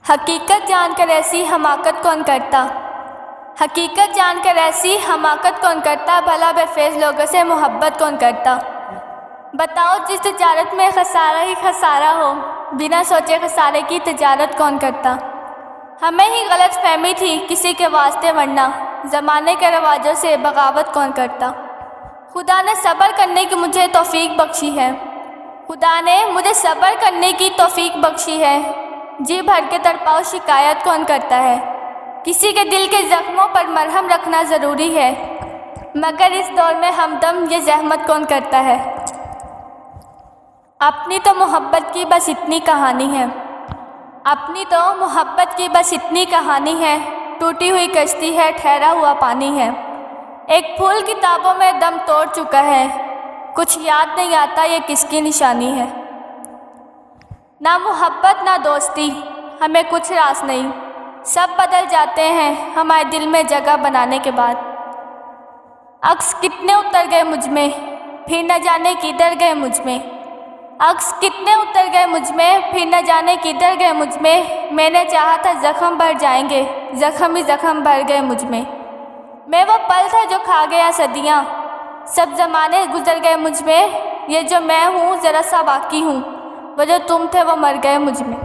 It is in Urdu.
حقیقت جان کر ایسی حماقت کون کرتا؟ حقیقت جان کر ایسی حماقت کون کرتا؟ بھلا بے فیض لوگوں سے محبت کون کرتا؟ بتاؤ جس تجارت میں خسارہ ہی خسارہ ہو، بنا سوچے خسارے کی تجارت کون کرتا؟ ہمیں ہی غلط فہمی تھی کسی کے واسطے ورنہ زمانے کے رواجوں سے بغاوت کون کرتا؟ خدا نے صبر کرنے کی مجھے توفیق بخشی ہے، خدا نے مجھے صبر کرنے کی توفیق بخشی ہے، جی بھر کے تڑپاؤ شکایت کون کرتا ہے؟ کسی کے دل کے زخموں پر مرہم رکھنا ضروری ہے، مگر اس دور میں ہمدم یہ زحمت کون کرتا ہے؟ اپنی تو محبت کی بس اتنی کہانی ہے، اپنی تو محبت کی بس اتنی کہانی ہے، ٹوٹی ہوئی کشتی ہے، ٹھہرا ہوا پانی ہے، ایک پھول کتابوں میں دم توڑ چکا ہے، کچھ یاد نہیں آتا یہ کس کی نشانی ہے۔ نہ محبت نہ دوستی ہمیں کچھ راس نہیں، سب بدل جاتے ہیں ہمارے دل میں جگہ بنانے کے بعد۔ عکس کتنے اتر گئے مجھ میں، پھر نہ جانے کدھر گئے مجھ میں، عکس کتنے اتر گئے مجھ میں، پھر نہ جانے کدھر گئے مجھ میں نے چاہا تھا زخم بھر جائیں گے، زخم ہی زخم بھر گئے مجھ میں وہ پل تھا جو کھا گیا صدیاں، سب زمانے گزر گئے مجھ میں، یہ جو میں ہوں ذرا سا باقی ہوں، وہ جو تم تھے وہ مر گئے مجھ میں۔